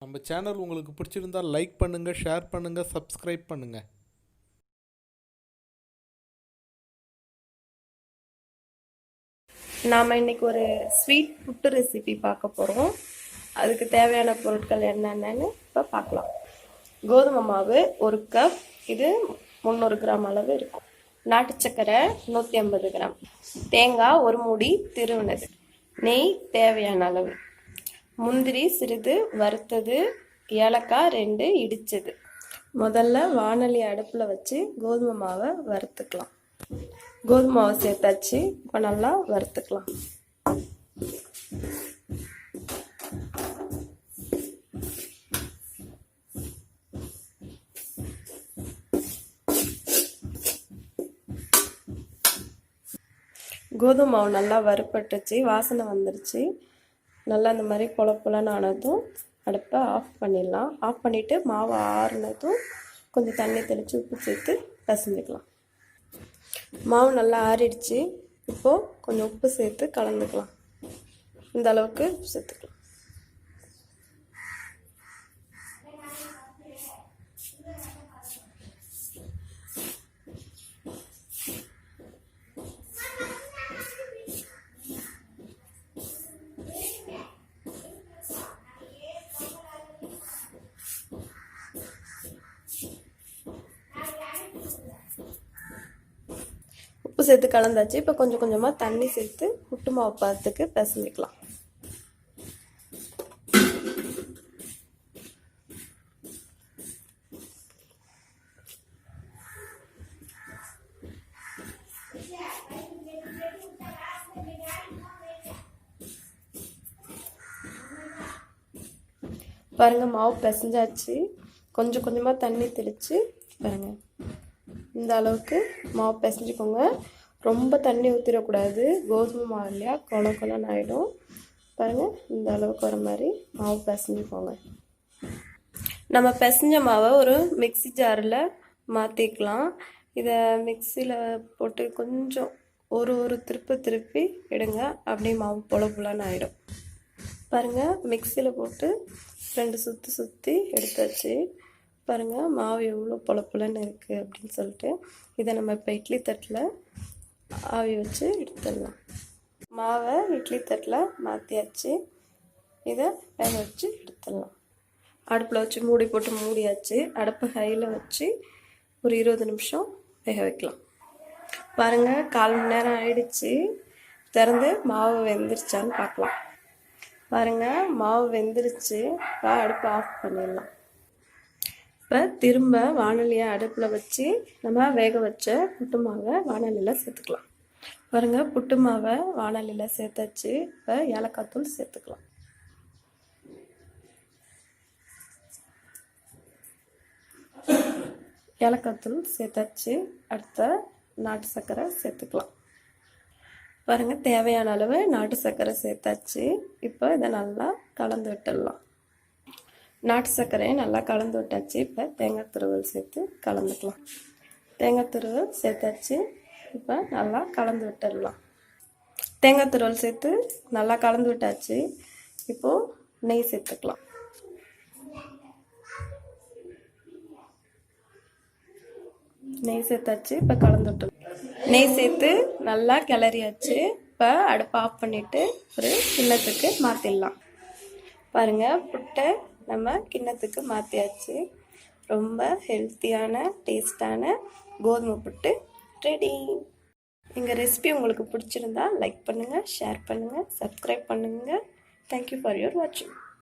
நம்ம சேனல் உங்களுக்கு பிடிச்சிருந்தா லைக் பண்ணுங்கள், ஷேர் பண்ணுங்கள், சப்ஸ்கிரைப் பண்ணுங்கள். நாம் இன்றைக்கி ஒரு ஸ்வீட் புட்டு ரெசிபி பார்க்க போகிறோம். அதுக்கு தேவையான பொருட்கள் என்னென்னு இப்போ பார்க்கலாம். கோதுமை மாவு 1 கப், இது 300 கிராம் அளவு இருக்கும். நாட்டு சர்க்கரை 150 கிராம், தேங்காய் 1 மூடி திருவினது, நெய் தேவையான அளவு, முந்திரி சிறிது வறுத்தது, ஏலக்காய் 2 இடித்தது. முதல்ல வானொலி அடுப்பில் வச்சு கோதுமை மாவை வறுத்துக்கலாம். கோதுமை மாவை சேர்த்தாச்சு, இப்போ நல்லா வறுத்துக்கலாம். கோதுமை மாவு நல்லா வறுப்பட்டுச்சு, வாசனை வந்துருச்சு. நல்லா இந்த மாதிரி பொலன்னு ஆனதும் அடுப்பை ஆஃப் பண்ணிடலாம். ஆஃப் பண்ணிவிட்டு மாவு ஆறுனதும் கொஞ்சம் தண்ணி தெளித்து உப்பு சேர்த்து பிசைஞ்சிக்கலாம். மாவு நல்லா ஆறிடுச்சு. இப்போது கொஞ்சம் உப்பு சேர்த்து கலந்துக்கலாம். இந்த அளவுக்கு உப்பு சேர்த்துக்கலாம். உப்பு சேர்த்து கலந்தாச்சு. இப்போ கொஞ்சம் கொஞ்சமாக தண்ணி சேர்த்து புட்டு மாவு பதத்துக்கு பிசைஞ்சிக்கலாம். பாருங்க, மாவு பிசைஞ்சாச்சு. கொஞ்சம் கொஞ்சமாக தண்ணி தெளித்து பாருங்க, இந்த அளவுக்கு மாவு பிசைஞ்சிக்கோங்க. ரொம்ப தண்ணி ஊற்றிடக்கூடாது, கோதுமை மாவு இல்லையா, கொலன்னு ஆகிடும். பாருங்கள், இந்த அளவுக்கு வர மாதிரி மாவு பிசைஞ்சிக்கோங்க. நம்ம பிசைஞ்ச மாவை ஒரு மிக்சி ஜாரில் மாற்றிக்கலாம். இதை மிக்சியில் போட்டு கொஞ்சம் ஒரு திருப்பி எடுங்க, அப்படியே மாவு பொலன்னு ஆகிடும். பாருங்கள், மிக்சியில் போட்டு 2 சுற்றி எடுத்தாச்சு. பாருங்கள், மாவு எவ்வளோ பொலன்னு இருக்குது அப்படின்னு சொல்லிட்டு. இதை நம்ம இப்போ இட்லி தட்டில் ஆவி வச்சு எடுத்துடலாம். மாவை இட்லி தட்டில் மாற்றியாச்சு. இதை வேக வச்சு எடுத்துடலாம். அடுப்பில் வச்சு மூடி போட்டு மூடியாச்சு. அடுப்பு ஹையில் வச்சு ஒரு 20 நிமிஷம் வேக வைக்கலாம். பாருங்கள், 1/4 மணி நேரம் ஆயிடுச்சு. திறந்து மாவு வெந்துருச்சான்னு பார்க்கலாம். பாருங்கள், மாவு வெந்துருச்சு. இப்போ அடுப்பை ஆஃப் பண்ணிடலாம். இப்போ திரும்ப வானொலியை அடுப்பில் வச்சு நம்ம வேக வச்ச புட்டு மாவை வானொலியில் சேர்த்துக்கலாம். பாருங்கள், புட்டு மாவை வானொலியில் சேர்த்தாச்சு. இப்போ ஏலக்காய் தூள் சேர்த்துக்கலாம். ஏலக்காய் தூள் சேர்த்தாச்சு. அடுத்த நாட்டு சர்க்கரை சேர்த்துக்கலாம். பாருங்கள், தேவையான அளவு நாட்டு சர்க்கரை சேர்த்தாச்சு. இப்போ இதை நல்லா கலந்து விட்டுடலாம். நாட்டு சர்க்கரையை நல்லா கலந்து விட்டாச்சு. இப்போ தேங்காய் துருவல் சேர்த்து கலந்துக்கலாம். தேங்காய் துருவல் சேர்த்தாச்சு. இப்போ நல்லா கலந்து விட்டுடலாம். தேங்காய் துருவல் சேர்த்து நல்லா கலந்து விட்டாச்சு. இப்போது நெய் சேர்த்துக்கலாம். நெய் சேர்த்தாச்சு. இப்போ கலந்து விட்டுடலாம். நெய் சேர்த்து நல்லா கிளறியாச்சு. இப்போ அடுப்பை ஆஃப் பண்ணிவிட்டு ஒரு கிண்ணத்துக்கு மாற்றிடலாம். பாருங்கள், புட்டை நம்ம கிண்ணத்துக்கு மாற்றியாச்சு. ரொம்ப ஹெல்த்தியான டேஸ்டான கோதுமை புட்டு ரெடி. எங்கள் ரெசிபி உங்களுக்கு பிடிச்சிருந்தா லைக் பண்ணுங்கள், ஷேர் பண்ணுங்கள், சப்ஸ்கிரைப் பண்ணுங்கள். தேங்க்யூ ஃபார் யுவர் வாட்சிங்.